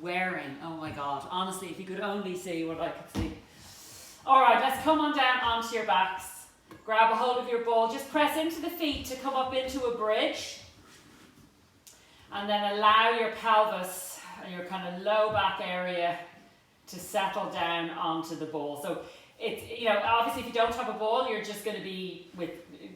wearing. Oh my God, honestly, if you could only see what I could see. All right, let's come on down onto your backs. Grab a hold of your ball, just press into the feet to come up into a bridge. And then allow your pelvis and your kind of low back area to settle down onto the ball. So it's, you know, obviously if you don't have a ball, you're just going to be with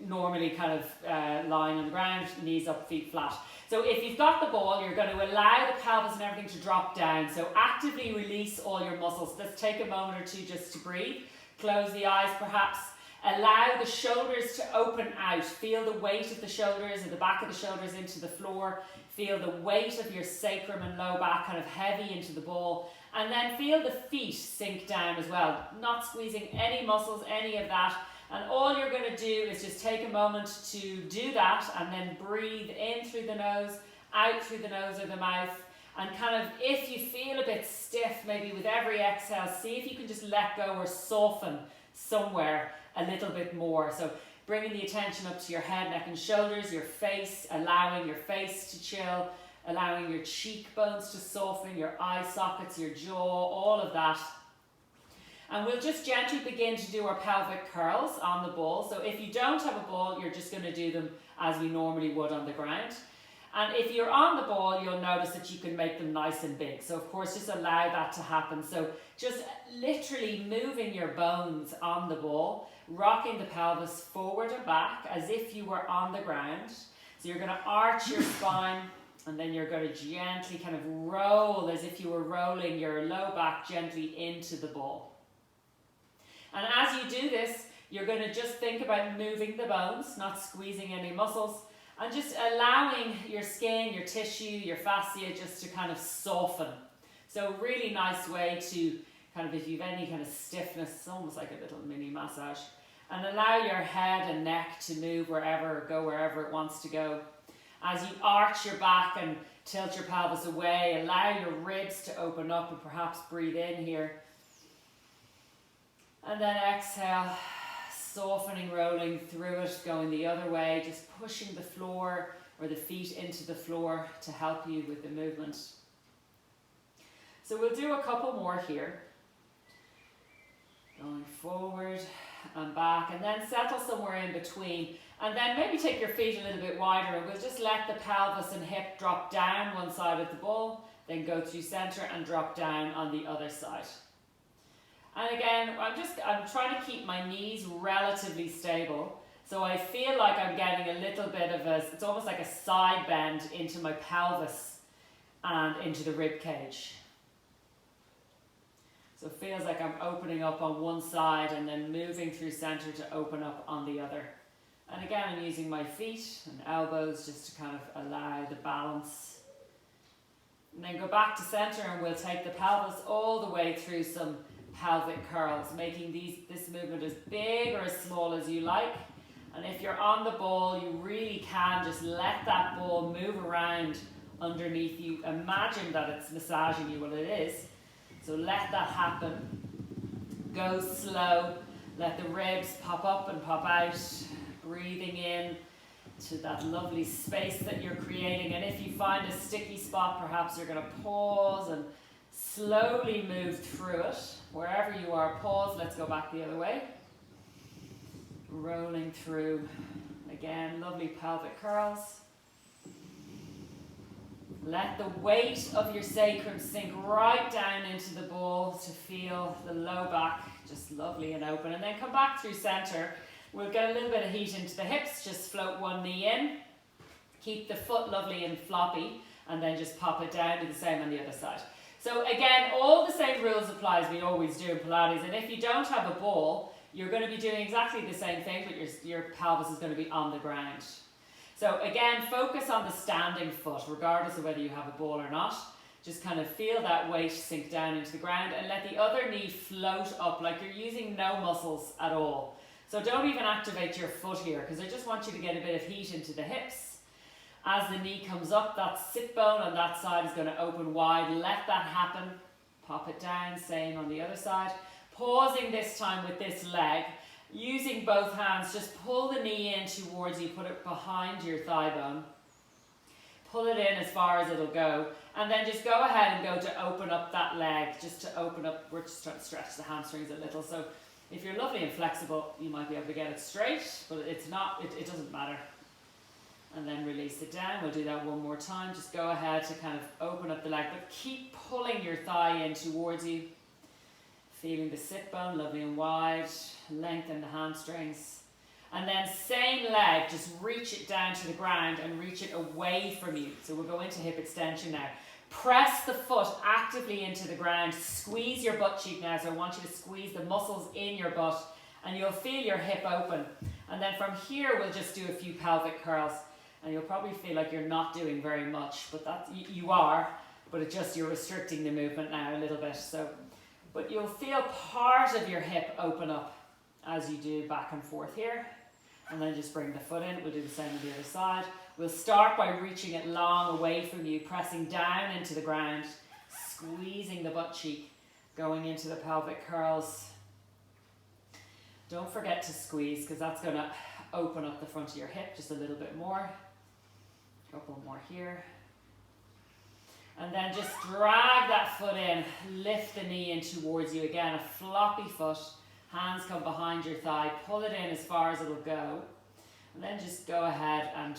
normally kind of lying on the ground, knees up, feet flat. So if you've got the ball, you're going to allow the pelvis and everything to drop down. So actively release all your muscles. Let's take a moment or two just to breathe. Close the eyes perhaps. Allow the shoulders to open out. Feel the weight of the shoulders and the back of the shoulders into the floor. Feel the weight of your sacrum and low back kind of heavy into the ball. And then feel the feet sink down as well. Not squeezing any muscles, any of that. And all you're going to do is just take a moment to do that and then breathe in through the nose, out through the nose or the mouth. And kind of, if you feel a bit stiff, maybe with every exhale, see if you can just let go or soften somewhere a little bit more. So bringing the attention up to your head, neck and shoulders, your face, allowing your face to chill, allowing your cheekbones to soften, your eye sockets, your jaw, all of that. And we'll just gently begin to do our pelvic curls on the ball. So if you don't have a ball, you're just going to do them as we normally would on the ground. And if you're on the ball, you'll notice that you can make them nice and big. So of course, just allow that to happen. So just literally moving your bones on the ball, rocking the pelvis forward and back as if you were on the ground. So you're going to arch your spine and then you're going to gently kind of roll as if you were rolling your low back gently into the ball. And as you do this, you're going to just think about moving the bones, not squeezing any muscles, and just allowing your skin, your tissue, your fascia just to kind of soften. So a really nice way to kind of, if you've any kind of stiffness, it's almost like a little mini massage. And allow your head and neck to move wherever, go wherever it wants to go. As you arch your back and tilt your pelvis away, allow your ribs to open up and perhaps breathe in here. And then exhale, softening, rolling through it, going the other way, just pushing the floor or the feet into the floor to help you with the movement. So we'll do a couple more here. Going forward and back, and then settle somewhere in between. And then maybe take your feet a little bit wider, and we'll just let the pelvis and hip drop down one side of the ball, then go through center and drop down on the other side. And again, I'm trying to keep my knees relatively stable. So I feel like I'm getting a little bit of it's almost like a side bend into my pelvis and into the rib cage. So it feels like I'm opening up on one side and then moving through center to open up on the other. And again, I'm using my feet and elbows just to kind of allow the balance. And then go back to center and we'll take the pelvis all the way through some pelvic curls, making this movement as big or as small as you like. And if you're on the ball, you really can just let that ball move around underneath you. Imagine that it's massaging you. Well, it is. So let that happen. Go slow. Let the ribs pop up and pop out. Breathing in to that lovely space that you're creating. And if you find a sticky spot, perhaps you're going to pause and slowly move through it. Wherever you are, pause. Let's go back the other way. Rolling through. Again, lovely pelvic curls. Let the weight of your sacrum sink right down into the ball to feel the low back just lovely and open. And then come back through center. We'll get a little bit of heat into the hips. Just float one knee in. Keep the foot lovely and floppy. And then just pop it down. Do the same on the other side. So again, all the same rules apply as we always do in Pilates. And if you don't have a ball, you're going to be doing exactly the same thing, but your pelvis is going to be on the ground. So again, focus on the standing foot, regardless of whether you have a ball or not. Just kind of feel that weight sink down into the ground and let the other knee float up like you're using no muscles at all. So don't even activate your foot here because I just want you to get a bit of heat into the hips. As the knee comes up, that sit bone on that side is going to open wide. Let that happen. Pop it down, same on the other side. Pausing this time with this leg. Using both hands, just pull the knee in towards you, put it behind your thigh bone. pull it in as far as it'll go, and then just go ahead and go to open up that leg, just to open up. We're just trying to stretch the hamstrings a little, so if you're lovely and flexible, you might be able to get it straight, but it's not, it doesn't matter. And then release it down. We'll do that one more time. Just go ahead to kind of open up the leg, but keep pulling your thigh in towards you. Feeling the sit bone, lovely and wide. Lengthen the hamstrings. And then same leg, just reach it down to the ground and reach it away from you. So we'll go into hip extension now. Press the foot actively into the ground. Squeeze your butt cheek now. So I want you to squeeze the muscles in your butt and you'll feel your hip open. And then from here, we'll just do a few pelvic curls. And you'll probably feel like you're not doing very much, but that's, you are, but it's just you're restricting the movement now a little bit. So, but you'll feel part of your hip open up as you do back and forth here. And then just bring the foot in. We'll do the same on the other side. We'll start by reaching it long away from you, pressing down into the ground, squeezing the butt cheek, going into the pelvic curls. Don't forget to squeeze, because that's going to open up the front of your hip just a little bit more. A couple more here. And then just drag that foot in, lift the knee in towards you again, a floppy foot. Hands come behind your thigh, pull it in as far as it'll go. And then just go ahead and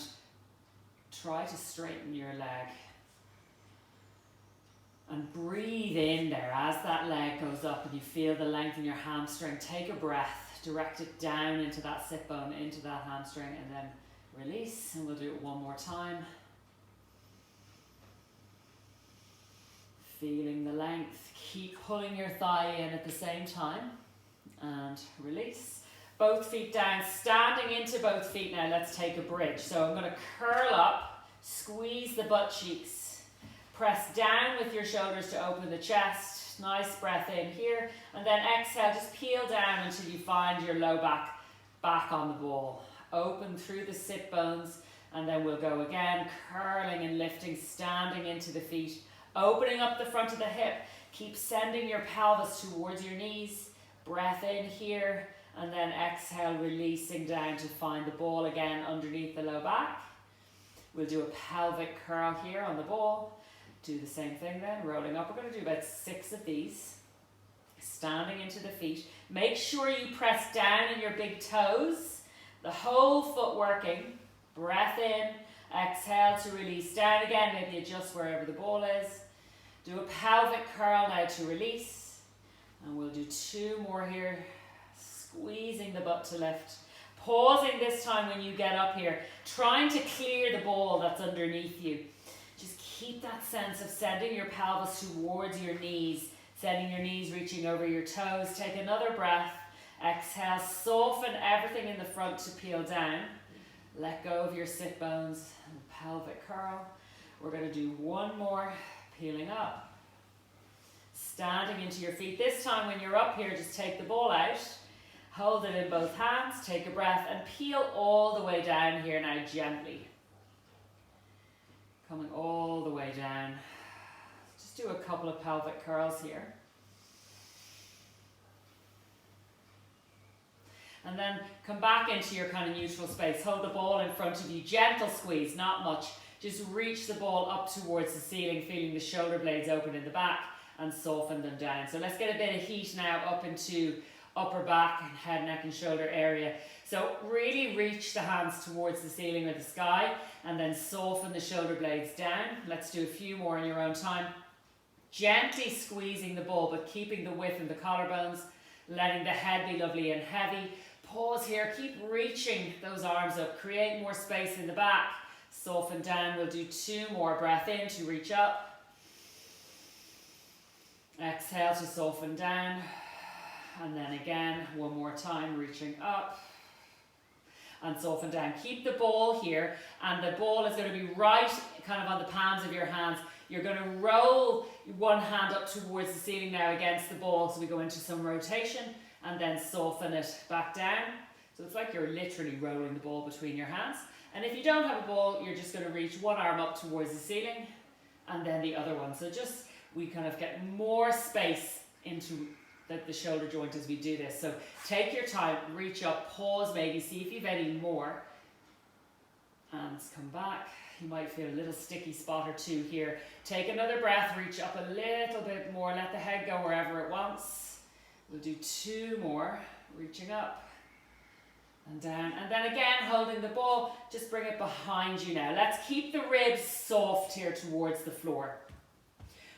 try to straighten your leg. And breathe in there as that leg goes up and you feel the length in your hamstring. Take a breath, direct it down into that sit bone, into that hamstring, and then release. And we'll do it one more time. Feeling the length. Keep pulling your thigh in at the same time. And release. Both feet down, standing into both feet now. Let's take a bridge. So I'm going to curl up, squeeze the butt cheeks, press down with your shoulders to open the chest. Nice breath in here, and then exhale, just peel down until you find your low back on the ball. Open through the sit bones, and then we'll go again, curling and lifting, standing into the feet, opening up the front of the hip. Keep sending your pelvis towards your knees. Breath in here, and then exhale, releasing down to find the ball again underneath the low back. We'll do a pelvic curl here on the ball. Do the same thing then, rolling up. We're going to do about 6 of these. Standing into the feet. Make sure you press down in your big toes. The whole foot working. Breath in. Exhale to release down again. Maybe adjust wherever the ball is. Do a pelvic curl now to release. And we'll do 2 more here. Squeezing the butt to lift. Pausing this time when you get up here. Trying to clear the ball that's underneath you. Just keep that sense of sending your pelvis towards your knees. Sending your knees reaching over your toes. Take another breath. Exhale. Soften everything in the front to peel down. Let go of your sit bones. And pelvic curl. We're going to do 1 more. Peeling up. Standing into your feet. This time when you're up here, just take the ball out. Hold it in both hands. Take a breath and peel all the way down here now gently. Coming all the way down. Just do a couple of pelvic curls here. And then come back into your kind of neutral space. Hold the ball in front of you. Gentle squeeze, not much. Just reach the ball up towards the ceiling, feeling the shoulder blades open in the back. And soften them down. So let's get a bit of heat now up into upper back and head, neck and shoulder area. So really reach the hands towards the ceiling or the sky and then soften the shoulder blades down. Let's do a few more in your own time. Gently squeezing the ball but keeping the width in the collarbones. Letting the head be lovely and heavy. Pause here. Keep reaching those arms up. Create more space in the back. Soften down. We'll do 2 more. Breath in to reach up. Exhale to soften down, and then again, 1 more time, reaching up, and soften down. Keep the ball here, and the ball is going to be right kind of on the palms of your hands. You're going to roll one hand up towards the ceiling now against the ball, so we go into some rotation, and then soften it back down. So it's like you're literally rolling the ball between your hands. And if you don't have a ball, you're just going to reach one arm up towards the ceiling, and then the other one. So just we kind of get more space into the shoulder joint as we do this. So take your time, reach up, pause maybe, see if you've any more. Hands come back, You might feel a little sticky spot or two here. Take another breath, reach up a little bit more, let the head go wherever it wants. We'll do 2 more, reaching up and down. And then again, holding the ball, just bring it behind you now. Let's keep the ribs soft here towards the floor.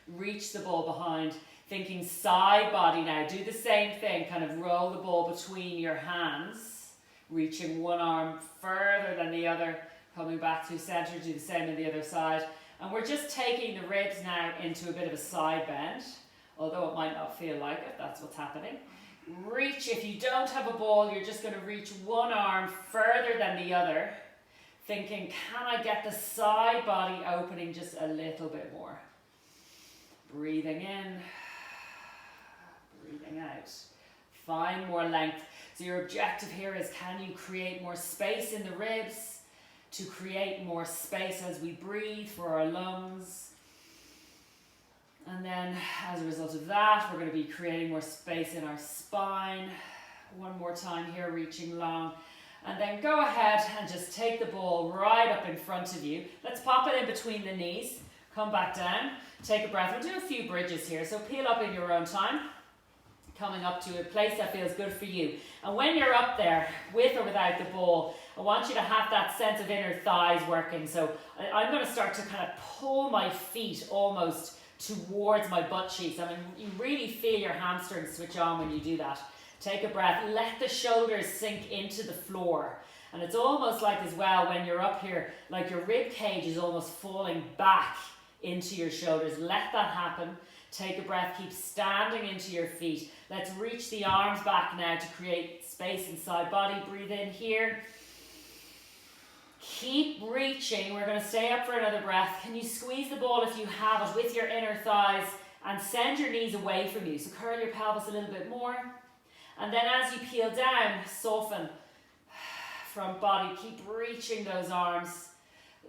Reach the ball behind, thinking side body now. Do the same thing, kind of roll the ball between your hands, reaching one arm further than the other, coming back to center, do the same on the other side. And we're just taking the ribs now into a bit of a side bend, although it might not feel like it, that's what's happening. Reach, if you don't have a ball, you're just going to reach one arm further than the other, thinking, can I get the side body opening just a little bit more? Breathing in, breathing out. Find more length. So your objective here is, can you create more space in the ribs to create more space as we breathe for our lungs? And then as a result of that, we're going to be creating more space in our spine. One more time here, reaching long. And then go ahead and just take the ball right up in front of you. Let's pop it in between the knees. Come back down. Take a breath. We'll do a few bridges here. So peel up in your own time. Coming up to a place that feels good for you. And when you're up there, with or without the ball, I want you to have that sense of inner thighs working. So I'm going to start to kind of pull my feet almost towards my butt cheeks. I mean, you really feel your hamstrings switch on when you do that. Take a breath. Let the shoulders sink into the floor. And it's almost like as well, when you're up here, like your rib cage is almost falling back into your shoulders. Let that happen. Take a breath. Keep standing into your feet. Let's reach the arms back now to create space inside body. Breathe in here. Keep reaching. We're going to stay up for another breath. Can you squeeze the ball if you have it with your inner thighs and send your knees away from you? So curl your pelvis a little bit more. And then as you peel down, soften from body. Keep reaching those arms.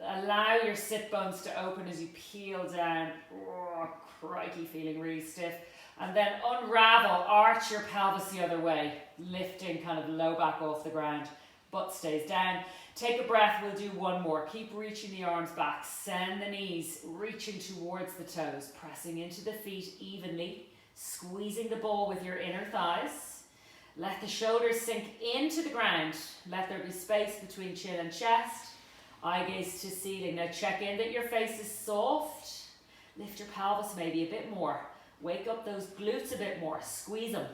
Allow your sit bones to open as you peel down. Oh, crikey, feeling really stiff. And then unravel, arch your pelvis the other way, lifting kind of low back off the ground. Butt stays down. Take a breath, we'll do one more. Keep reaching the arms back. Send the knees, reaching towards the toes, pressing into the feet evenly, squeezing the ball with your inner thighs. Let the shoulders sink into the ground. Let there be space between chin and chest. Eye gaze to ceiling. Now check in that your face is soft. Lift your pelvis maybe a bit more. Wake up those glutes a bit more. Squeeze them.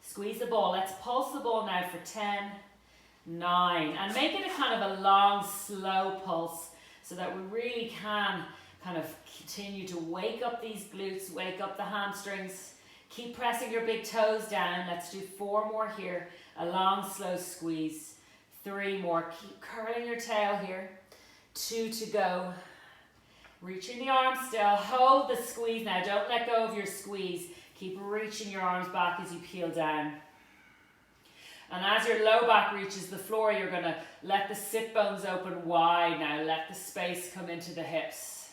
Squeeze the ball. Let's pulse the ball now for 10, 9. And make it a kind of a long, slow pulse so that we really can kind of continue to wake up these glutes, wake up the hamstrings. Keep pressing your big toes down. Let's do 4 more here. A long, slow squeeze. 3 more. Keep curling your tail here. 2 to go. Reaching the arms still. Hold the squeeze now. Don't let go of your squeeze. Keep reaching your arms back as you peel down. And as your low back reaches the floor, you're going to let the sit bones open wide now. Let the space come into the hips.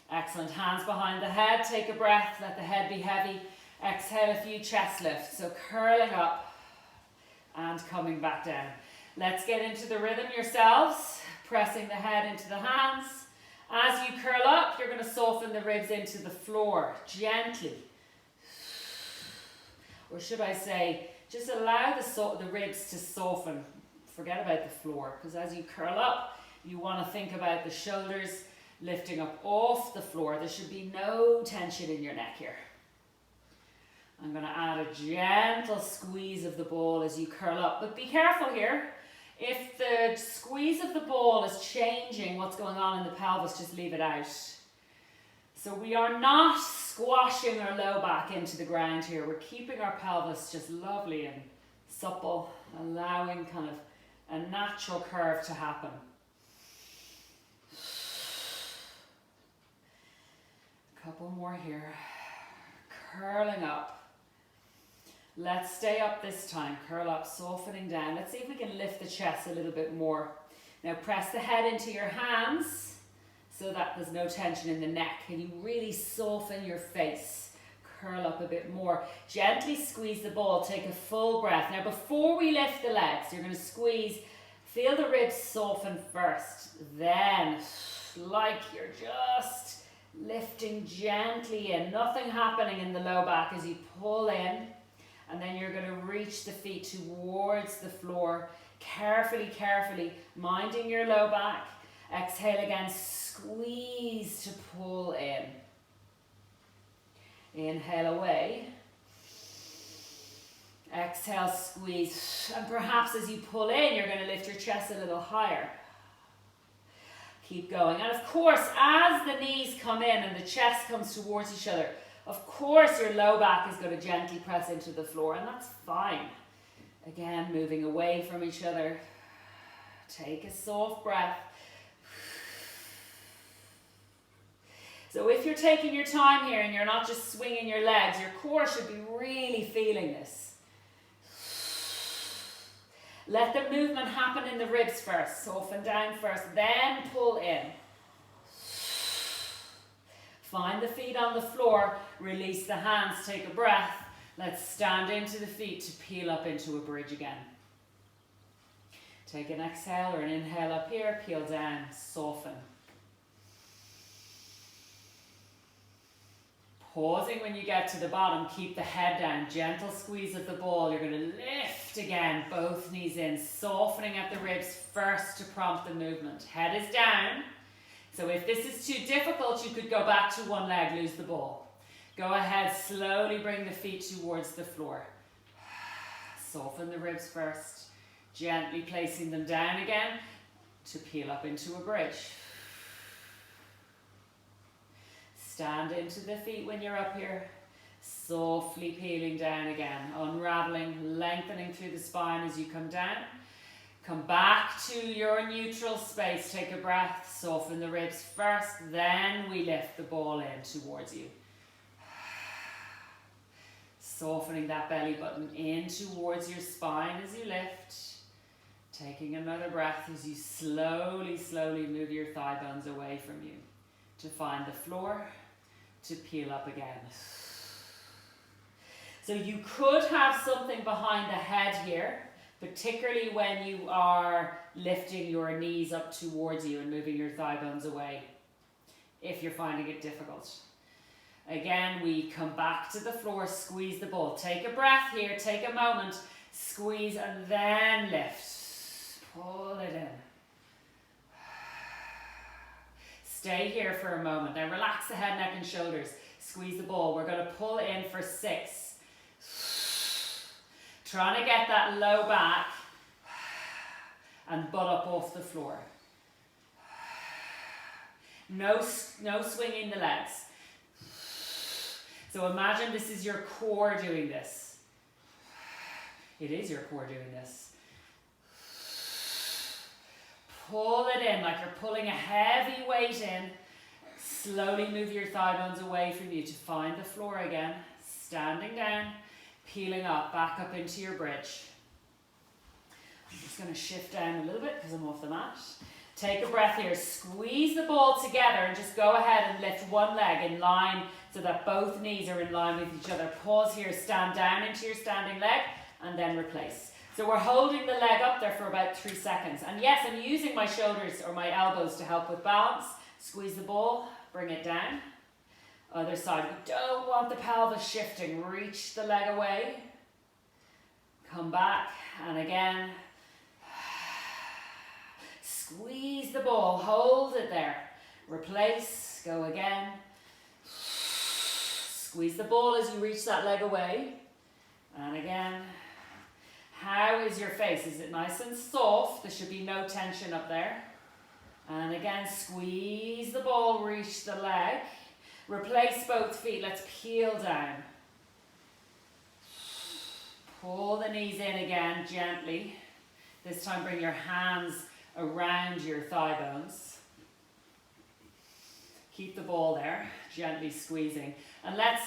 Excellent. Hands behind the head. Take a breath. Let the head be heavy. Exhale a few chest lifts. So curling up and coming back down. Let's get into the rhythm yourselves. Pressing the head into the hands. As you curl up, you're going to soften the ribs into the floor gently. Or should I say, just allow the ribs to soften. Forget about the floor, because as you curl up, you want to think about the shoulders lifting up off the floor. There should be no tension in your neck here. I'm going to add a gentle squeeze of the ball as you curl up, but be careful here. If the squeeze of the ball is changing what's going on in the pelvis, just leave it out. So we are not squashing our low back into the ground here. We're keeping our pelvis just lovely and supple, allowing kind of a natural curve to happen. A couple more here. Curling up. Let's stay up this time. Curl up, softening down. Let's see if we can lift the chest a little bit more. Now press the head into your hands so that there's no tension in the neck. And you really soften your face. Curl up a bit more. Gently squeeze the ball. Take a full breath. Now before we lift the legs, you're going to squeeze Feel the ribs soften first, then like you're just lifting gently in, nothing happening in the low back as you pull in, and then you're going to reach the feet towards the floor, carefully, minding your low back. Exhale again, squeeze to pull in. Inhale away. Exhale, squeeze. And perhaps as you pull in, you're going to lift your chest a little higher. Keep going. And of course, as the knees come in and the chest comes towards each other, of course your low back is going to gently press into the floor, and that's fine. Again, moving away from each other. Take a soft breath. So if you're taking your time here and you're not just swinging your legs, your core should be really feeling this. Let the movement happen in the ribs first. Soften down first, then pull in. Find the feet on the floor, release the hands, take a breath. Let's stand into the feet to peel up into a bridge again. Take an exhale or an inhale up here, peel down, soften. Pausing when you get to the bottom, keep the head down, gentle squeeze of the ball. You're going to lift again, both knees in, softening at the ribs first to prompt the movement. Head is down. So if this is too difficult, you could go back to one leg, lose the ball. Go ahead, slowly bring the feet towards the floor. Soften the ribs first, gently placing them down again to peel up into a bridge. Stand into the feet when you're up here, softly peeling down again, unraveling, lengthening through the spine as you come down. Come back to your neutral space, take a breath, soften the ribs first, then we lift the ball in towards you. Softening that belly button in towards your spine as you lift. Taking another breath as you slowly move your thigh bones away from you to find the floor, to peel up again. So you could have something behind the head here, particularly when you are lifting your knees up towards you and moving your thigh bones away, if you're finding it difficult. Again, we come back to the floor, squeeze the ball. Take a breath here, take a moment, squeeze and then lift. Pull it in. Stay here for a moment. Now relax the head, neck and shoulders. Squeeze the ball. We're going to pull in for 6. Trying to get that low back and butt up off the floor. No swinging the legs. So imagine this is your core doing this. It is your core doing this. Pull it in like you're pulling a heavy weight in. Slowly move your thigh bones away from you to find the floor again. Standing down, peeling up, back up into your bridge. I'm just going to shift down a little bit because I'm off the mat. Take a breath here. Squeeze the ball together and just go ahead and lift one leg in line so that both knees are in line with each other. Pause here, stand down into your standing leg and then replace. So we're holding the leg up there for about 3 seconds. And yes, I'm using my shoulders or my elbows to help with balance. Squeeze the ball, bring it down. Other side, we don't want the pelvis shifting. Reach the leg away. Come back, and again. Squeeze the ball, hold it there. Replace, go again. Squeeze the ball as you reach that leg away. And again. How is your face? Is it nice and soft? There should be no tension up there. And again, squeeze the ball, reach the leg. Replace both feet. Let's peel down. Pull the knees in again, gently. This time bring your hands around your thigh bones. Keep the ball there, gently squeezing. And let's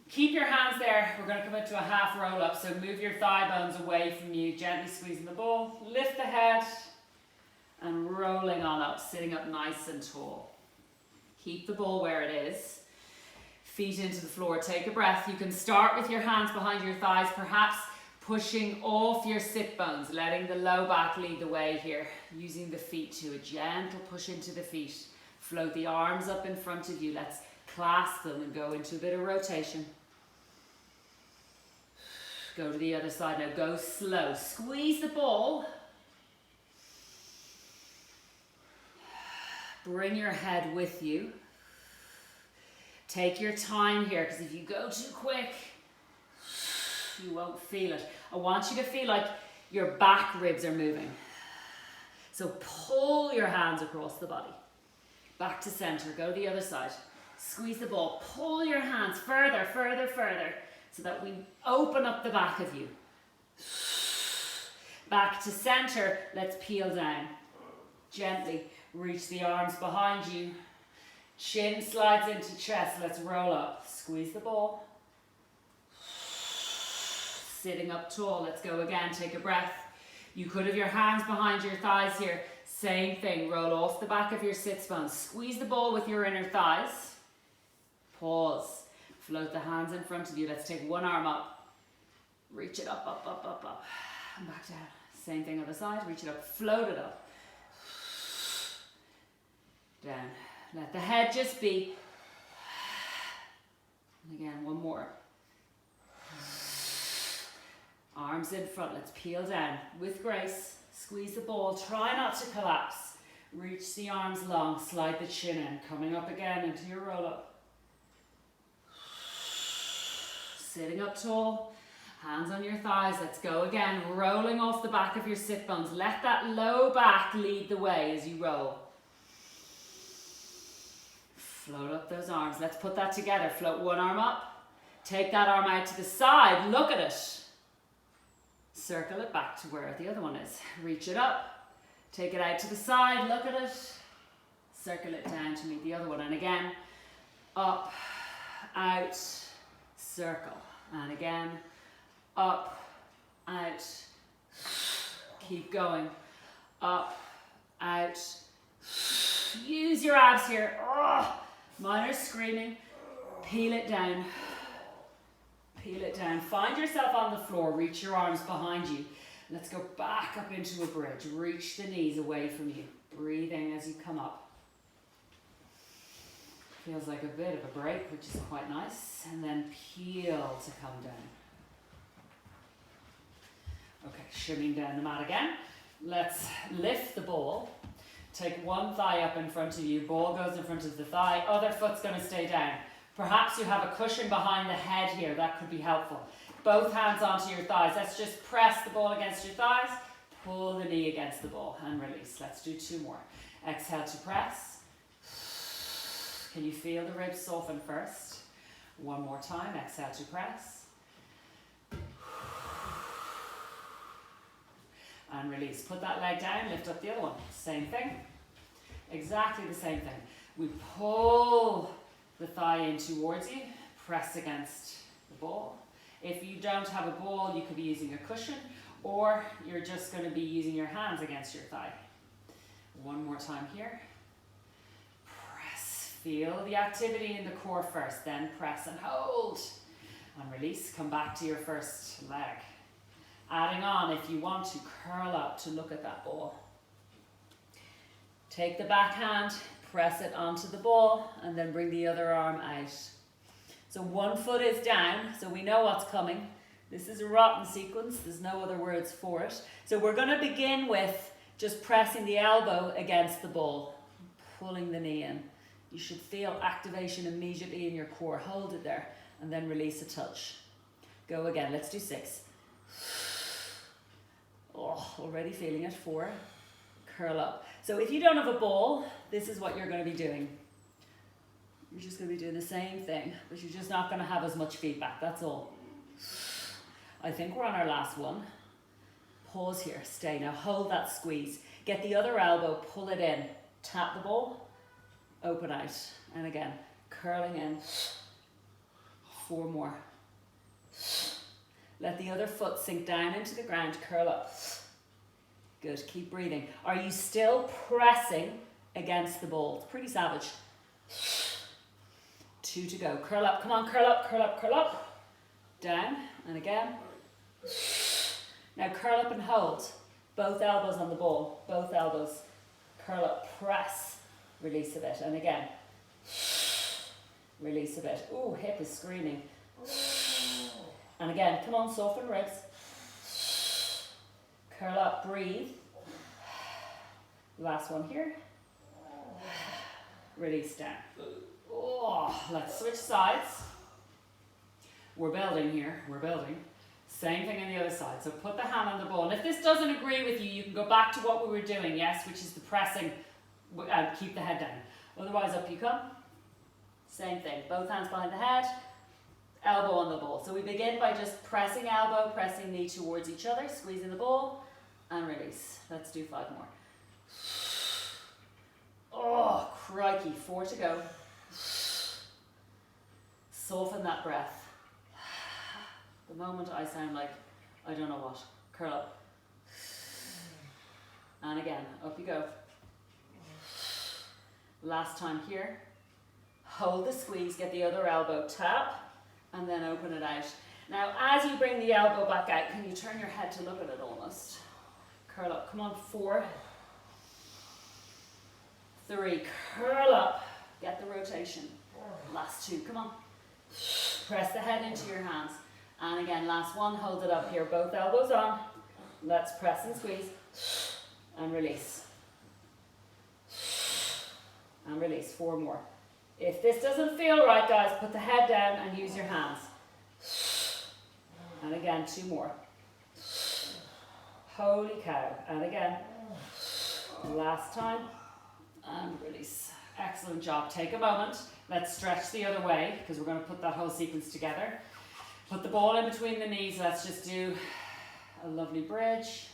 keep your hands there. We're going to come into a half roll up. So move your thigh bones away from you, gently squeezing the ball. Lift the head and rolling on up, sitting up nice and tall. Keep the ball where it is. Feet into the floor. Take a breath. You can start with your hands behind your thighs. Perhaps Pushing off your sit bones, letting the low back lead the way here. Using the feet to a gentle push into the feet. Float the arms up in front of you. Let's clasp them and go into a bit of rotation. Go to the other side now. Go slow. Squeeze the ball. Bring your head with you. Take your time here, because if you go too quick, you won't feel it. I want you to feel like your back ribs are moving. So pull your hands across the body. Back to center. Go to the other side. Squeeze the ball. Pull your hands further, further, further, so that we open up the back of you. Back to center. Let's peel down. Gently reach the arms behind you. Chin slides into chest. Let's roll up. Squeeze the ball. Sitting up tall. Let's go again. Take a breath. You could have your hands behind your thighs here. Same thing. Roll off the back of your sits bones. Squeeze the ball with your inner thighs. Pause. Float the hands in front of you. Let's take one arm up. Reach it up, up, up, up, up. And back down. Same thing other side. Reach it up. Float it up. Down. Let the head just be. And again, one more. Arms in front. Let's peel down with grace. Squeeze the ball. Try not to collapse. Reach the arms long. Slide the chin in. Coming up again into your roll up. Sitting up tall. Hands on your thighs. Let's go again. Rolling off the back of your sit bones. Let that low back lead the way as you roll. Float up those arms. Let's put that together. Float one arm up. Take that arm out to the side. Look at it. Circle it back to where the other one is. Reach it up. Take it out to the side. Look at it. Circle it down to meet the other one. And again, up, out, circle. And again, up, out. Keep going. Up, out. Use your abs here. Oh, mine are screaming. Peel it down. Peel it down. Find yourself on the floor. Reach your arms behind you. Let's go back up into a bridge. Reach the knees away from you. Breathing as you come up. Feels like a bit of a break, which is quite nice. And then peel to come down. Okay, shimmying down the mat again. Let's lift the ball. Take one thigh up in front of you. Ball goes in front of the thigh. Other foot's going to stay down. Perhaps you have a cushion behind the head here. That could be helpful. Both hands onto your thighs. Let's just press the ball against your thighs. Pull the knee against the ball and release. Let's do two more. Exhale to press. Can you feel the ribs soften first? One more time. Exhale to press. And release. Put that leg down. Lift up the other one. Same thing. Exactly the same thing. We pull the thigh in towards you, press against the ball. If you don't have a ball, you could be using a cushion, or you're just going to be using your hands against your thigh. One more time here. Press. Feel the activity in the core first, then press and hold. And release. Come back to your first leg. Adding on, if you want to, curl up to look at that ball. Take the back hand, press it onto the ball, and then bring the other arm out. So one foot is down, so we know what's coming. This is a rotten sequence, there's no other words for it. So we're going to begin with just pressing the elbow against the ball, pulling the knee in. You should feel activation immediately in your core. Hold it there, and then release a touch. Go again, let's do 6. Oh, already feeling it. 4. Curl up. So if you don't have a ball, this is what you're going to be doing. You're just going to be doing the same thing, but you're just not going to have as much feedback. That's all. I think we're on our last one. Pause here. Stay. Now hold that squeeze. Get the other elbow, pull it in. Tap the ball. Open out. And again, curling in. 4 more. Let the other foot sink down into the ground. Curl up. Good. Keep breathing. Are you still pressing against the ball? It's pretty savage. 2 to go. Curl up. Come on, curl up, curl up, curl up. Down. And again. Now curl up and hold. Both elbows on the ball. Both elbows. Curl up, press. Release a bit. And again. Release a bit. Ooh, hip is screaming. And again, come on, soften ribs. Curl up, breathe. Last one here. Release down. Oh, let's switch sides. We're building here, we're building. Same thing on the other side. So put the hand on the ball. And if this doesn't agree with you, you can go back to what we were doing, yes, which is the pressing and keep the head down. Otherwise, up you come. Same thing, both hands behind the head, elbow on the ball. So we begin by just pressing elbow, pressing knee towards each other, squeezing the ball, and release. Let's do 5 more. Oh, crikey, 4 to go. Soften that breath. The moment I sound like, I don't know what, curl up. And again, up you go. Last time here. Hold the squeeze, get the other elbow, tap, and then open it out. Now, as you bring the elbow back out, can you turn your head to look at it almost? Curl up, come on, 4, 3, curl up, get the rotation. Last 2, come on. Press the head into your hands. And again, last 1, hold it up here, both elbows on. Let's press and squeeze, and release. And release, 4 more. If this doesn't feel right, guys, put the head down and use your hands. And again, 2 more. Holy cow. And again, last time, and release. Excellent job. Take a moment. Let's stretch the other way, because we're going to put that whole sequence together. Put the ball in between the knees. Let's just do a lovely bridge.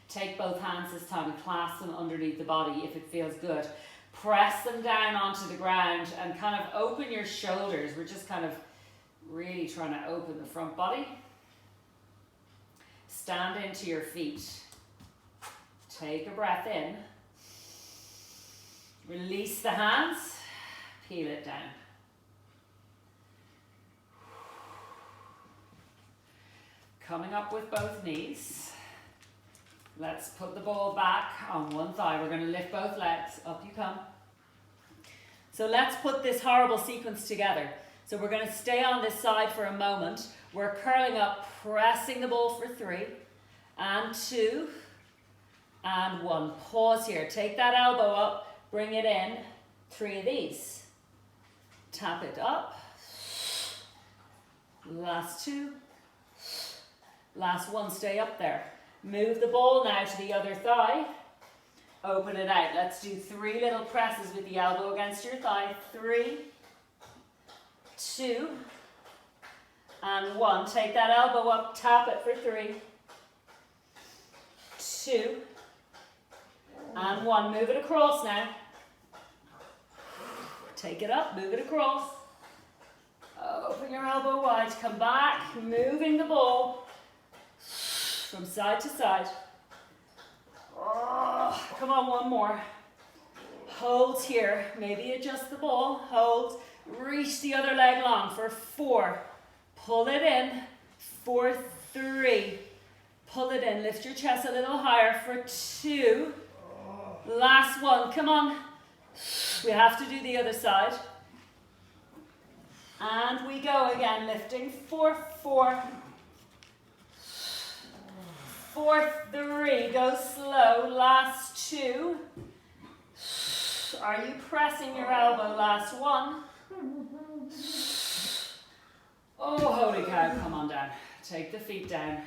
Take both hands this time and clasp them underneath the body if it feels good. Press them down onto the ground and kind of open your shoulders. We're just kind of really trying to open the front body. Stand into your feet. Take a breath in. Release the hands. Peel it down. Coming up with both knees. Let's put the ball back on one thigh. We're going to lift both legs. Up you come. So let's put this horrible sequence together. So we're going to stay on this side for a moment. We're curling up, pressing the ball for 3, and 2, and 1. Pause here. Take that elbow up, bring it in. 3 of these. Tap it up. Last 2. Last 1. Stay up there. Move the ball now to the other thigh. Open it out. Let's do 3 little presses with the elbow against your thigh. 3, 2, and 1. Take that elbow up, tap it for 3, 2, and 1. Move it across now. Take it up, move it across. Open your elbow wide. Come back, moving the ball from side to side. Oh, come on, 1 more. Hold here. Maybe adjust the ball. Hold. Reach the other leg long for 4. Pull it in for 3. Pull it in. Lift your chest a little higher for 2. Last 1. Come on. We have to do the other side. And we go again. Lifting for 4. For 3, go slow, last 2. Are you pressing your elbow, last 1? Oh, holy cow, come on down. Take the feet down.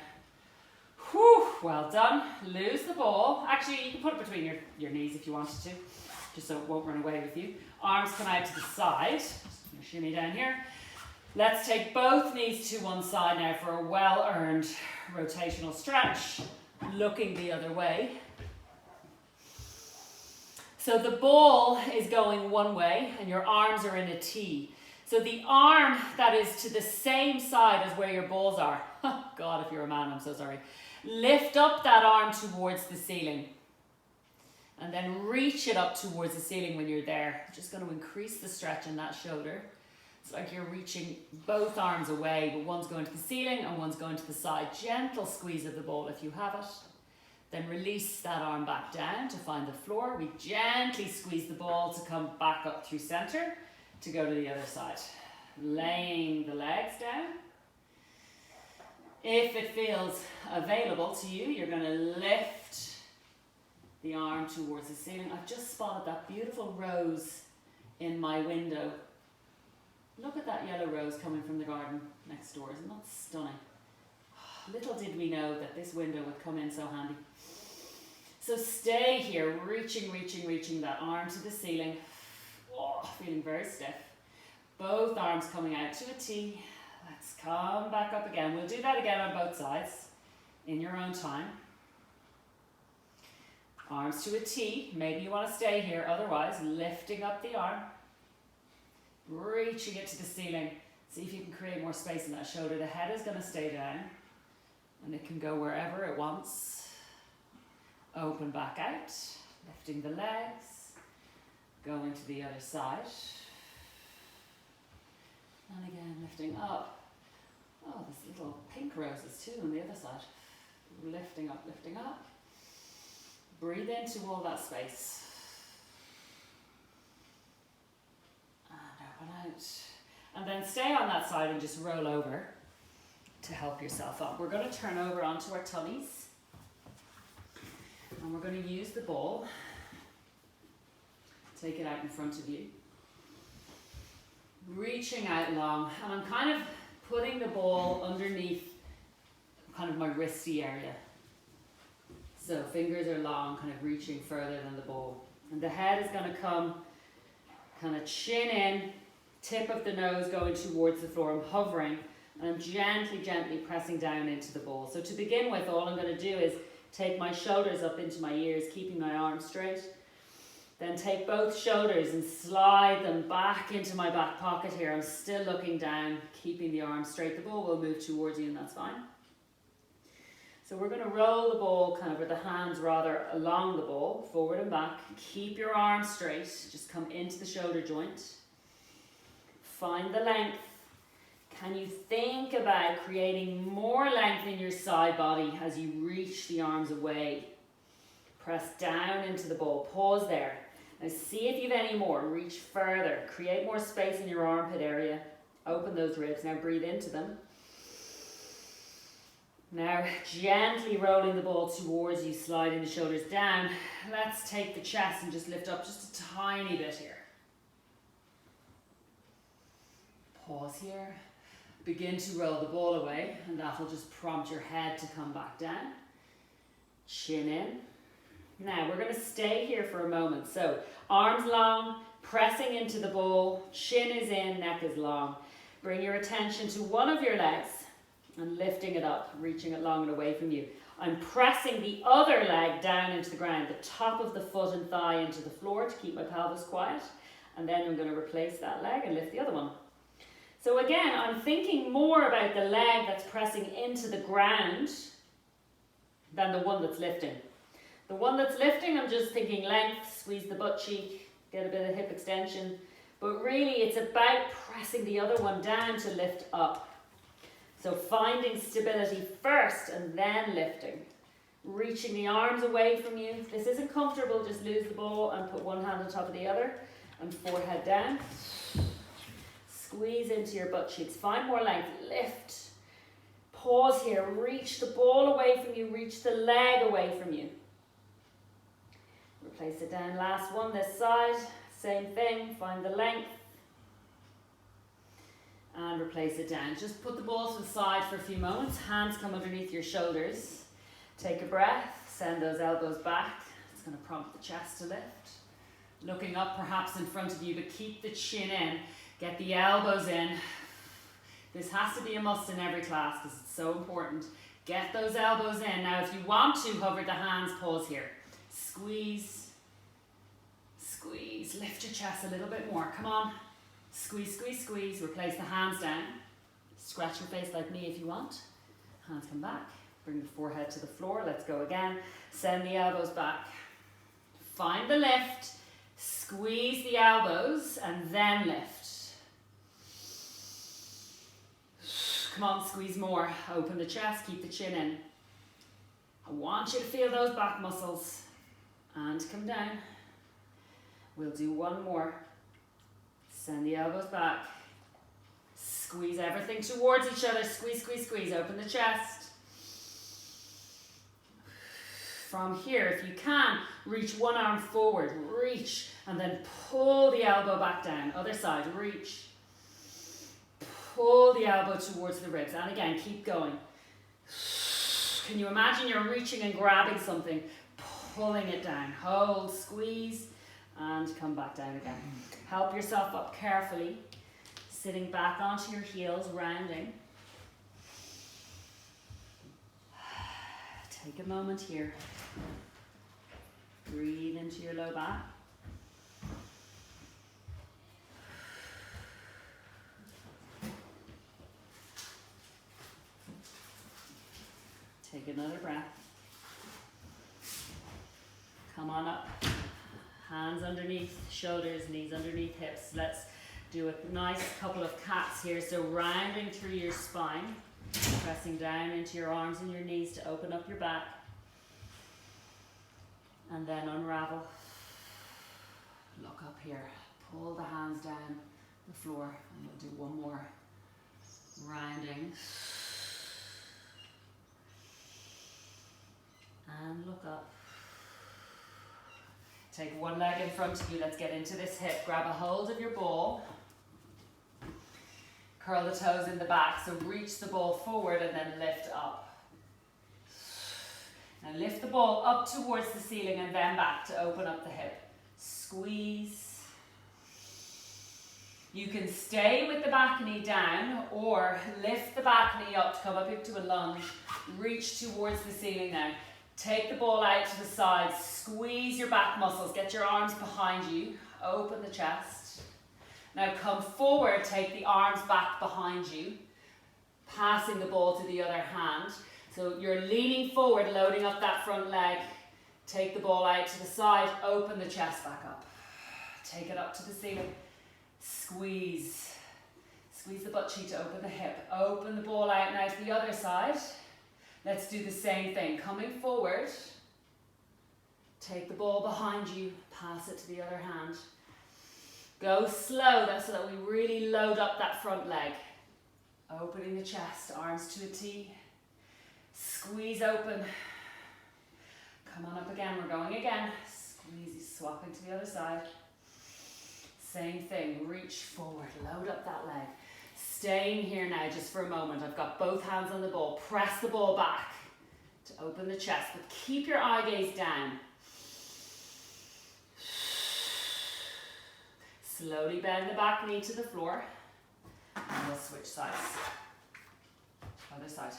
Whew, well done. Lose the ball. Actually, you can put it between your knees if you wanted to, just so it won't run away with you. Arms come out to the side. Shimmy down here. Let's take both knees to one side now for a well-earned rotational stretch, looking the other way. So the ball is going one way and your arms are in a T. So the arm that is to the same side as where your balls are, oh God, if you're a man, I'm so sorry. Lift up that arm towards the ceiling and then reach it up towards the ceiling when you're there. Just going to increase the stretch in that shoulder. It's like you're reaching both arms away, but one's going to the ceiling and one's going to the side. Gentle squeeze of the ball if you have it. Then release that arm back down to find the floor. We gently squeeze the ball to come back up through center to go to the other side. Laying the legs down. If it feels available to you, you're going to lift the arm towards the ceiling. I've just spotted that beautiful rose in my window. Look at that yellow rose coming from the garden next door. Isn't that stunning? Little did we know that this window would come in so handy. So stay here, reaching that arm to the ceiling. Oh, feeling very stiff. Both arms coming out to a T. Let's come back up again. We'll do that again on both sides in your own time. Arms to a T. Maybe you want to stay here, otherwise lifting up the arm. Reaching it to the ceiling. See if you can create more space in that shoulder. The head is going to stay down and it can go wherever it wants. Open back out, lifting the legs, going to the other side. And again, lifting up. Oh, there's little pink roses too on the other side. Lifting up, lifting up. Breathe into all that space. And open out. And then stay on that side and just roll over to help yourself up. We're going to turn over onto our tummies. And we're going to use the ball. Take it out in front of you. Reaching out long. And I'm kind of putting the ball underneath kind of my wristy area. So fingers are long, kind of reaching further than the ball. And the head is going to come kind of chin in, tip of the nose going towards the floor. I'm hovering and I'm gently pressing down into the ball. So to begin with, all I'm going to do is take my shoulders up into my ears, keeping my arms straight. Then take both shoulders and slide them back into my back pocket here. I'm still looking down, keeping the arms straight. The ball will move towards you and that's fine. So we're going to roll the ball kind of with the hands rather along the ball, forward and back. Keep your arms straight, just come into the shoulder joint. Find the length. Can you think about creating more length in your side body as you reach the arms away? Press down into the ball, pause there. Now see if you have any more, reach further, create more space in your armpit area. Open those ribs, now breathe into them. Now gently rolling the ball towards you, sliding the shoulders down. Let's take the chest and just lift up just a tiny bit here. Pause here. Begin to roll the ball away and that will just prompt your head to come back down. Chin in. Now we're going to stay here for a moment. So arms long, pressing into the ball, chin is in, neck is long. Bring your attention to one of your legs and lifting it up, reaching it long and away from you. I'm pressing the other leg down into the ground, the top of the foot and thigh into the floor to keep my pelvis quiet. And then I'm going to replace that leg and lift the other one. So again, I'm thinking more about the leg that's pressing into the ground than the one that's lifting. The one that's lifting, I'm just thinking length, squeeze the butt cheek, get a bit of hip extension. But really it's about pressing the other one down to lift up. So finding stability first and then lifting. Reaching the arms away from you. If this isn't comfortable, just lose the ball and put one hand on top of the other and forehead down. Squeeze into your butt cheeks. Find more length. Lift. Pause here. Reach the ball away from you. Reach the leg away from you. Replace it down. Last one this side. Same thing. Find the length. And replace it down. Just put the ball to the side for a few moments. Hands come underneath your shoulders. Take a breath. Send those elbows back. It's going to prompt the chest to lift. Looking up perhaps in front of you, but keep the chin in. Get the elbows in. This has to be a must in every class because it's so important. Get those elbows in. Now if you want to, hover the hands, pause here. Squeeze, squeeze. Lift your chest a little bit more. Come on. Squeeze, squeeze, squeeze. Replace the hands down. Scratch your face like me if you want. Hands come back. Bring the forehead to the floor. Let's go again. Send the elbows back. Find the lift. Squeeze the elbows and then lift. Come on, squeeze more. Open the chest, keep the chin in. I want you to feel those back muscles. And come down. We'll do one more. Send the elbows back. Squeeze everything towards each other. Squeeze, squeeze, squeeze. Open the chest. From here, if you can, reach one arm forward. Reach. And then pull the elbow back down. Other side. Reach. Pull the elbow towards the ribs. And again, keep going. Can you imagine you're reaching and grabbing something? Pulling it down. Hold, squeeze, and come back down again. Help yourself up carefully. Sitting back onto your heels, rounding. Take a moment here. Breathe into your low back. Take another breath. Come on up. Hands underneath shoulders, knees underneath hips. Let's do a nice couple of cats here. So rounding through your spine, pressing down into your arms and your knees to open up your back. And then unravel. Look up here. Pull the hands down the floor. And we'll do one more. Rounding. And look up. Take one leg in front of you. Let's get into this hip. Grab a hold of your ball. Curl the toes in the back. So reach the ball forward and then lift up. Now lift the ball up towards the ceiling and then back to open up the hip. Squeeze. You can stay with the back knee down or lift the back knee up to come up into a lunge. Reach towards the ceiling now. Take the ball out to the side, squeeze your back muscles, get your arms behind you, open the chest. Now come forward, take the arms back behind you, passing the ball to the other hand. So you're leaning forward, loading up that front leg. Take the ball out to the side, open the chest back up. Take it up to the ceiling, squeeze. Squeeze the butt cheek to open the hip. Open the ball out now to the other side. Let's do the same thing. Coming forward, take the ball behind you, pass it to the other hand. Go slow, so that we really load up that front leg. Opening the chest, arms to a T. Squeeze open. Come on up again, we're going again. Squeeze, swapping to the other side. Same thing, reach forward, load up that leg. Staying here now just for a moment. I've got both hands on the ball. Press the ball back to open the chest, but keep your eye gaze down. Slowly bend the back knee to the floor. And we'll switch sides. Other side.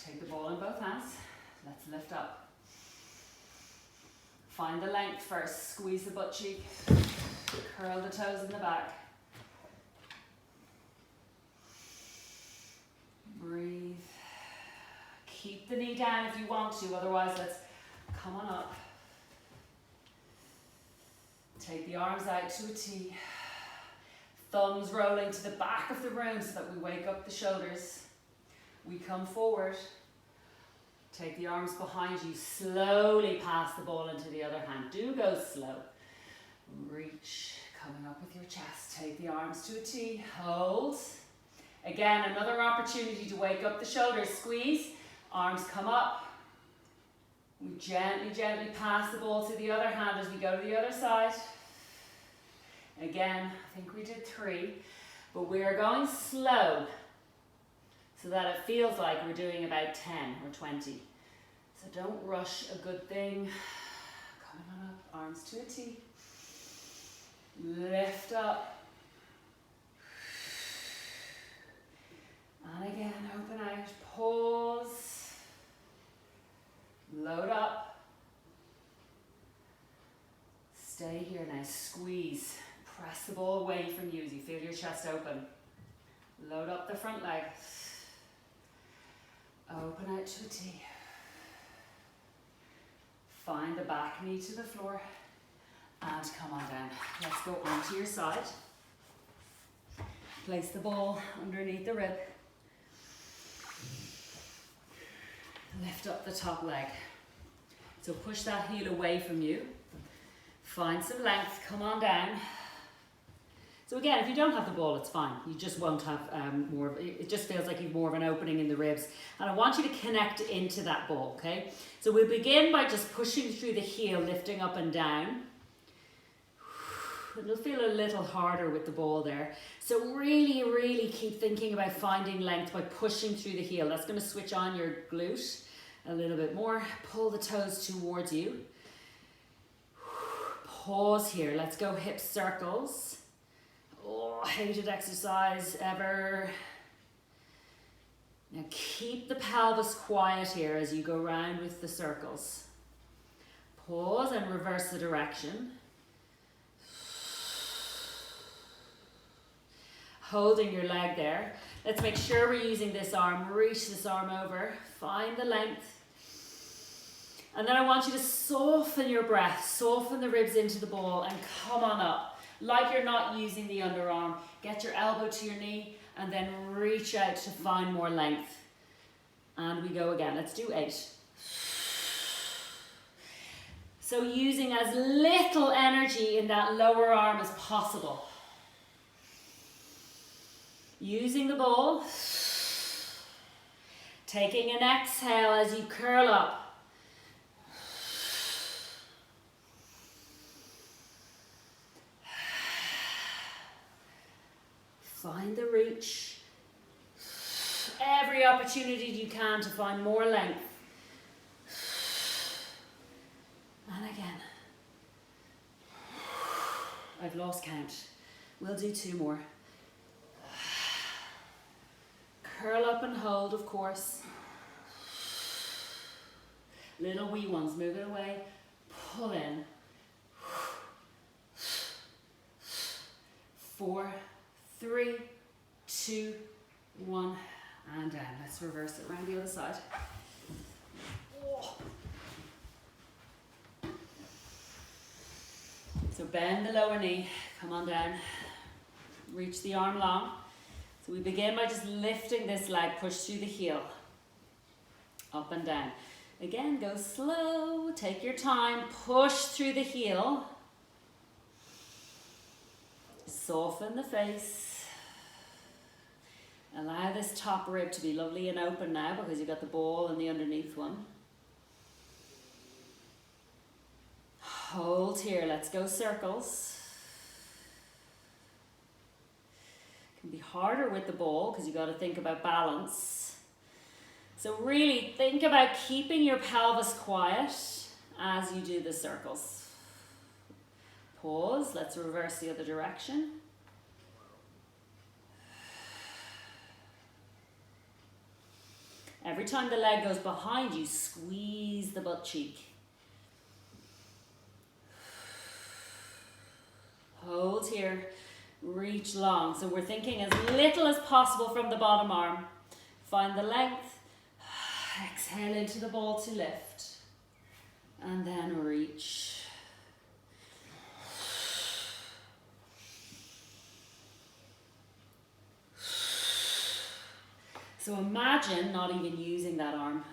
Take the ball in both hands. Let's lift up. Find the length first. Squeeze the butt cheek. Curl the toes in the back. Breathe. Keep the knee down if you want to, otherwise let's come on up. Take the arms out to a T. Thumbs rolling to the back of the room so that we wake up the shoulders. We come forward. Take the arms behind you. Slowly pass the ball into the other hand. Do go slow. Reach. Coming up with your chest. Take the arms to a T. Hold. Again, another opportunity to wake up the shoulders. Squeeze, arms come up. We gently, gently pass the ball to the other hand as we go to the other side. Again, I think we did 3, but we are going slow so that it feels like we're doing about 10 or 20. So don't rush a good thing. Coming on up, arms to a T. Lift up. And again, open out, pause, load up, stay here now, squeeze, press the ball away from you as you feel your chest open, load up the front leg, open out to a T, find the back knee to the floor, and come on down. Let's go onto your side. Place the ball underneath the rib. Lift up the top leg. So push that heel away from you. Find some length, come on down. So again, if you don't have the ball, it's fine. You just won't have it just feels like you've more of an opening in the ribs. And I want you to connect into that ball, okay? So we'll begin by just pushing through the heel, lifting up and down. It'll feel a little harder with the ball there. So really, really keep thinking about finding length by pushing through the heel. That's going to switch on your glute a little bit more. Pull the toes towards you. Pause here. Let's go hip circles. Oh, hated exercise ever. Now keep the pelvis quiet here as you go round with the circles. Pause and reverse the direction. Holding your leg there. Let's make sure we're using this arm. Reach this arm over. Find the length. And then I want you to soften your breath. Soften the ribs into the ball and come on up. Like you're not using the underarm. Get your elbow to your knee and then reach out to find more length. And we go again. Let's do 8. So using as little energy in that lower arm as possible. Using the ball. Taking an exhale as you curl up. Find the reach. Every opportunity you can to find more length. And again. I've lost count. We'll do 2 more. Curl up and hold, of course. Little wee ones, move it away. Pull in. 4, 3, 2, 1, and down. Let's reverse it around the other side. So bend the lower knee, come on down. Reach the arm long. So we begin by just lifting this leg, push through the heel. Up and down. Again, go slow, take your time, push through the heel. Soften the face. Allow this top rib to be lovely and open now because you've got the ball and the underneath one. Hold here, let's go circles. It can be harder with the ball because you've got to think about balance. So really think about keeping your pelvis quiet as you do the circles. Pause, let's reverse the other direction. Every time the leg goes behind you, squeeze the butt cheek. Hold here, reach long. So we're thinking as little as possible from the bottom arm. Find the length. Exhale into the ball to lift. And then reach. So imagine not even using that arm.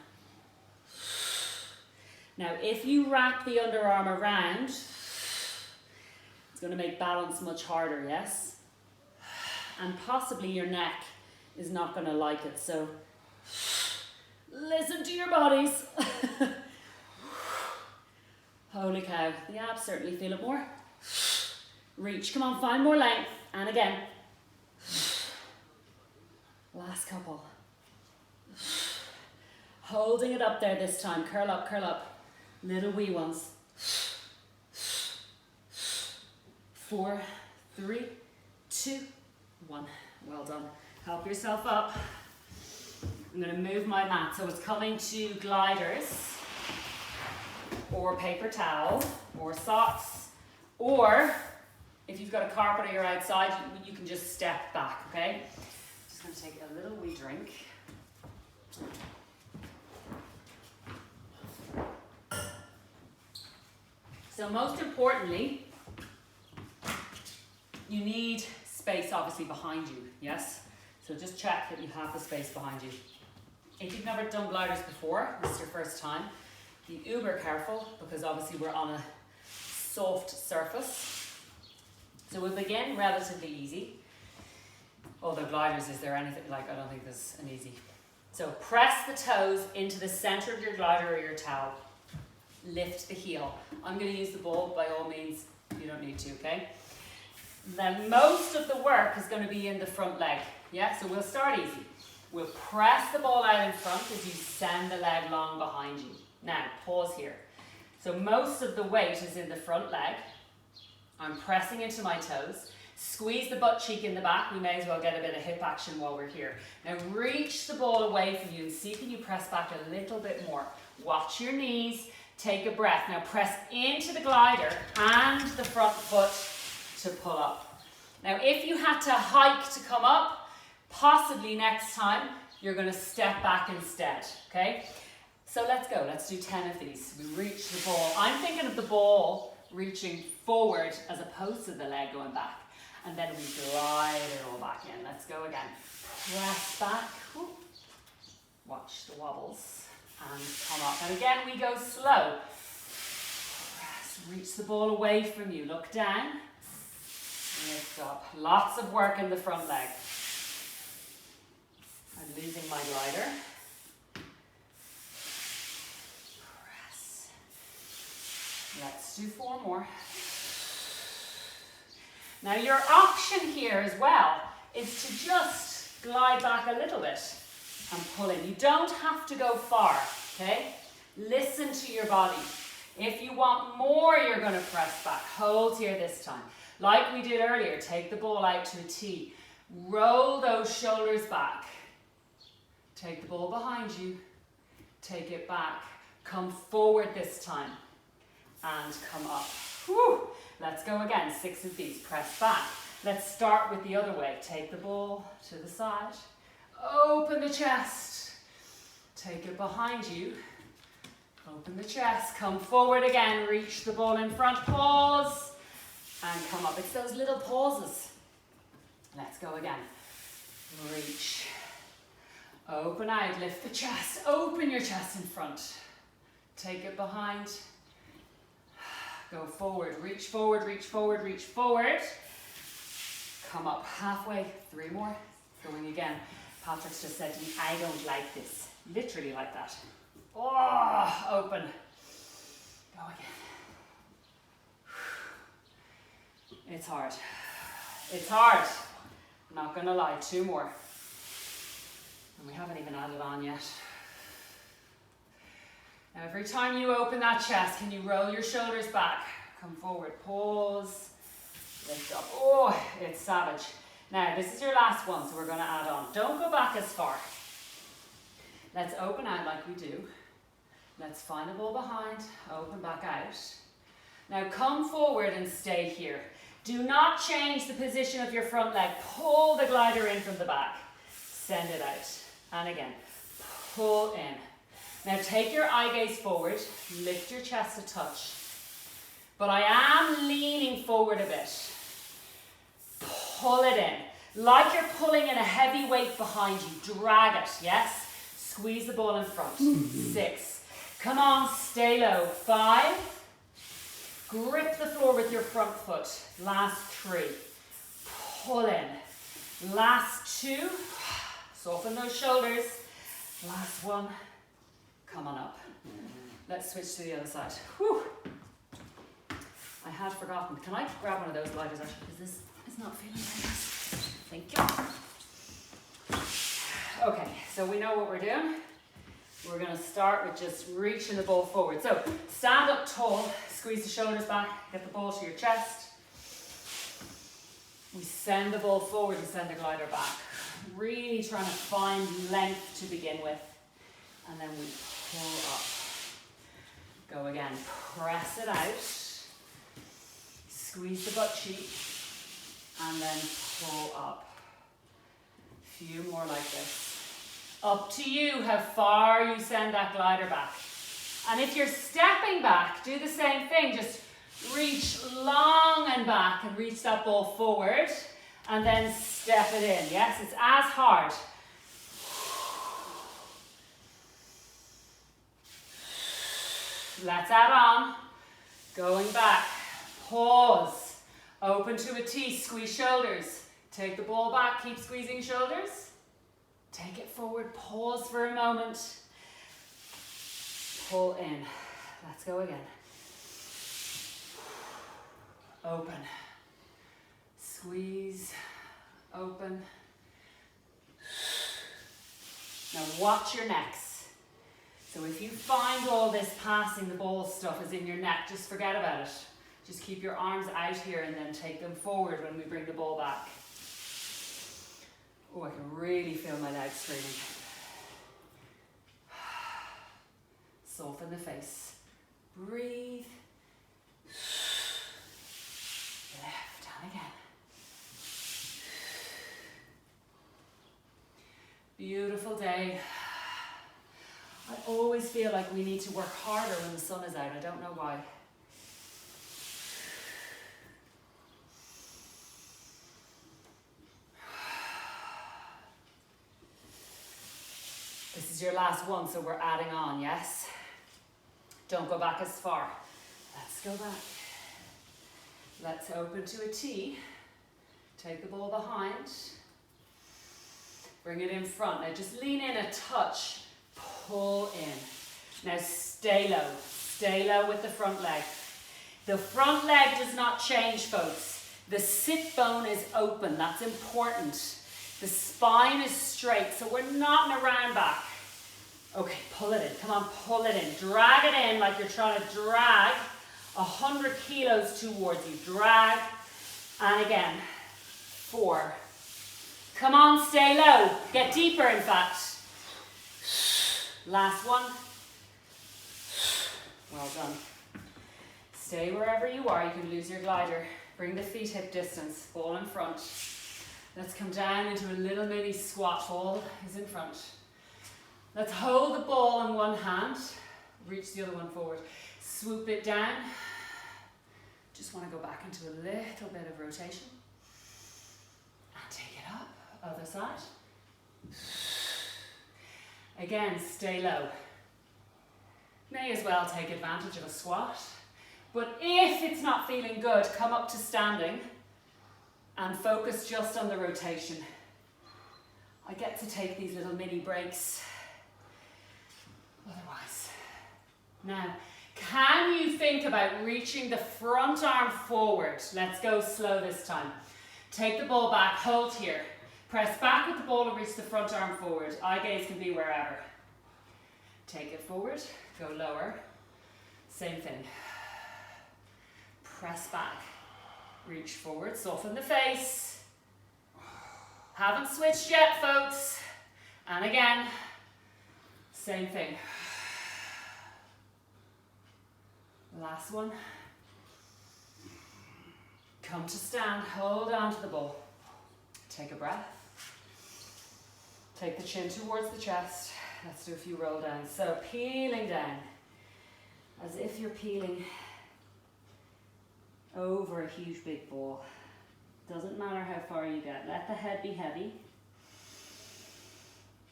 Now, if you wrap the underarm around, it's going to make balance much harder, yes? And possibly your neck is not going to like it, so listen to your bodies. Holy cow, the abs certainly feel it more. Reach, come on, find more length, and again. Last couple. Holding it up there this time. Curl up. Little wee ones. 4, 3, 2, 1. Well done. Help yourself up. I'm going to move my mat. So it's coming to gliders or paper towel or socks, or if you've got a carpet or you're outside, you can just step back, okay? Just going to take a little wee drink. So most importantly, you need space obviously behind you, yes? So just check that you have the space behind you. If you've never done gliders before, this is your first time, be uber careful because obviously we're on a soft surface. So we'll begin relatively easy. Although gliders, is there anything, like I don't think there's an easy. So press the toes into the center of your glider or your towel. Lift the heel. I'm going to use the ball, by all means, you don't need to, okay? Then most of the work is going to be in the front leg. Yeah, so we'll start easy. We'll press the ball out in front as you send the leg long behind you. Now, pause here. So most of the weight is in the front leg. I'm pressing into my toes. Squeeze the butt cheek in the back. We may as well get a bit of hip action while we're here. Now reach the ball away from you and see can you press back a little bit more. Watch your knees. Take a breath. Now press into the glider and the front foot to pull up. Now if you had to hike to come up, possibly next time you're going to step back instead. Okay? So let's go. Let's do 10 of these. We reach the ball. I'm thinking of the ball reaching forward as opposed to the leg going back. And then we glide it all back in. Let's go again. Press back. Woo. Watch the wobbles. And come up. And again, we go slow. Press. Reach the ball away from you. Look down. Lift up. Lots of work in the front leg. I'm losing my glider. Press. Let's do 4 more. Now your option here as well is to just glide back a little bit and pull in. You don't have to go far, okay? Listen to your body. If you want more, you're going to press back. Hold here this time. Like we did earlier, take the ball out to a T. Roll those shoulders back. Take the ball behind you. Take it back. Come forward this time. And come up. Whew. Let's go again, 6 of these, press back. Let's start with the other way. Take the ball to the side, open the chest, take it behind you, open the chest, come forward again, reach the ball in front, pause, and come up. It's those little pauses. Let's go again. Reach, open out, lift the chest, open your chest in front, take it behind. Go forward, reach forward, reach forward, reach forward. Come up halfway, 3 more. Going again. Patrick's just said to me, I don't like this. Literally like that. Oh, open. Go again. It's hard. It's hard. I'm not gonna lie, 2 more. And we haven't even added on yet. Now every time you open that chest, can you roll your shoulders back? Come forward, pause, lift up. Oh, it's savage. Now this is your last one, so we're going to add on. Don't go back as far. Let's open out like we do. Let's find the ball behind, open back out. Now come forward and stay here. Do not change the position of your front leg. Pull the glider in from the back. Send it out. And again, pull in. Now take your eye gaze forward, lift your chest a touch. But I am leaning forward a bit. Pull it in. Like you're pulling in a heavy weight behind you. Drag it, yes? Squeeze the ball in front. 6. Come on, stay low. 5. Grip the floor with your front foot. Last 3. Pull in. Last 2. Soften those shoulders. Last 1. Come on up. Let's switch to the other side. Whew. I had forgotten. Can I grab one of those gliders actually? Because this is not feeling very nice. Thank you. Okay, so we know what we're doing. We're going to start with just reaching the ball forward. So stand up tall, squeeze the shoulders back, get the ball to your chest. We send the ball forward and send the glider back. Really trying to find length to begin with. And then we pull up. Go again. Press it out. Squeeze the butt cheek. And then pull up. A few more like this. Up to you how far you send that glider back. And if you're stepping back, do the same thing. Just reach long and back and reach that ball forward. and then step it in. Yes, it's as hard. Let's add on. Going back. Pause. Open to a T. Squeeze shoulders. Take the ball back. Keep squeezing shoulders. Take it forward. Pause for a moment. Pull in. Let's go again. Open. Squeeze. Open. Now watch your necks. So if you find all this passing the ball stuff is in your neck, just forget about it. Just keep your arms out here and then take them forward when we bring the ball back. Oh, I can really feel my legs straining. Soften the face. Breathe. Left and again. Beautiful day. I always feel like we need to work harder when the sun is out. I don't know why. This is your last one, so we're adding on, yes? Don't go back as far. Let's go back. Let's open to a T. Take the ball behind. Bring it in front. Now just lean in a touch. Pull in. Now stay low. Stay low with the front leg. The front leg does not change, folks. The sit bone is open. That's important. The spine is straight, so we're not in a round back. Okay, pull it in. Come on, pull it in. Drag it in like you're trying to drag 100 kilos towards you. Drag, and again. 4. Come on, stay low. Get deeper, in fact. Last one. Well done. Stay wherever you are. You can lose your glider. Bring the feet hip distance. Ball in front. Let's come down into a little mini squat. Ball is in front. Let's hold the ball in one hand. Reach the other one forward. Swoop it down. Just want to go back into a little bit of rotation. And take it up. Other side. Again, stay low. May as well take advantage of a squat. But if it's not feeling good, come up to standing and focus just on the rotation. I get to take these little mini breaks. Otherwise. Now, can you think about reaching the front arm forward? Let's go slow this time. Take the ball back, hold here. Press back with the ball and reach the front arm forward. Eye gaze can be wherever. Take it forward, go lower. Same thing. Press back, reach forward, soften the face. Haven't switched yet, folks. And again, same thing. Last one. Come to stand, hold on to the ball. Take a breath. Take the chin towards the chest. Let's do a few roll downs. So peeling down, as if you're peeling over a huge big ball. Doesn't matter how far you get. Let the head be heavy.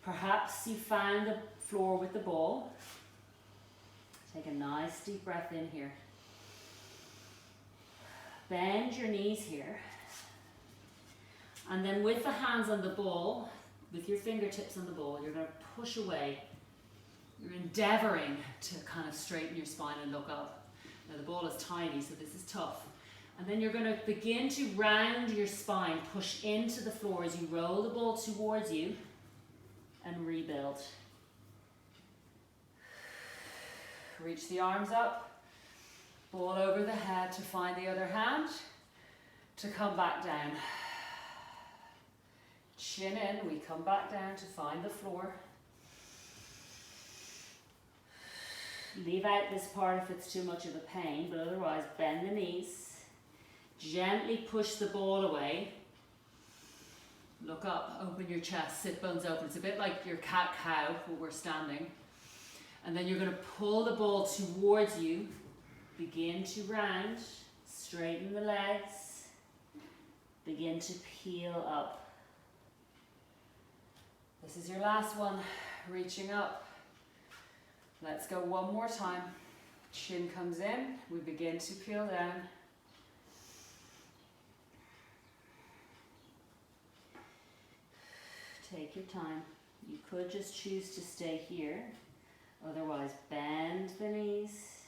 Perhaps you found the floor with the ball. Take a nice deep breath in here. Bend your knees here. And then with the hands on the ball, with your fingertips on the ball, you're going to push away. You're endeavoring to kind of straighten your spine and look up. Now the ball is tiny, so this is tough. And then you're going to begin to round your spine, push into the floor as you roll the ball towards you and rebuild. Reach the arms up, ball over the head to find the other hand, to come back down. Chin in, we come back down to find the floor. Leave out this part if it's too much of a pain, but otherwise bend the knees. Gently push the ball away. Look up, open your chest, sit bones open. It's a bit like your cat-cow when we're standing. And then you're going to pull the ball towards you. Begin to round, straighten the legs. Begin to peel up. This is your last one, reaching up. Let's go one more time. Chin comes in, we begin to peel down. Take your time. You could just choose to stay here. Otherwise, bend the knees.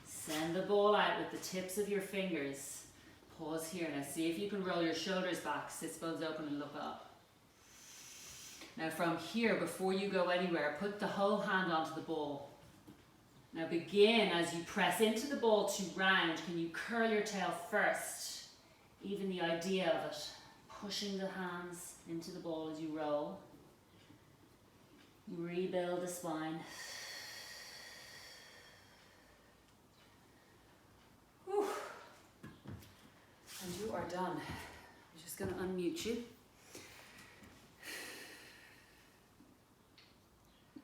Send the ball out with the tips of your fingers. Pause here. Now see if you can roll your shoulders back, sit bones open and look up. Now from here, before you go anywhere, put the whole hand onto the ball. Now begin as you press into the ball to round. Can you curl your tail first? Even the idea of it. Pushing the hands into the ball as you roll. Rebuild the spine. Whew. And you are done. I'm just going to unmute you.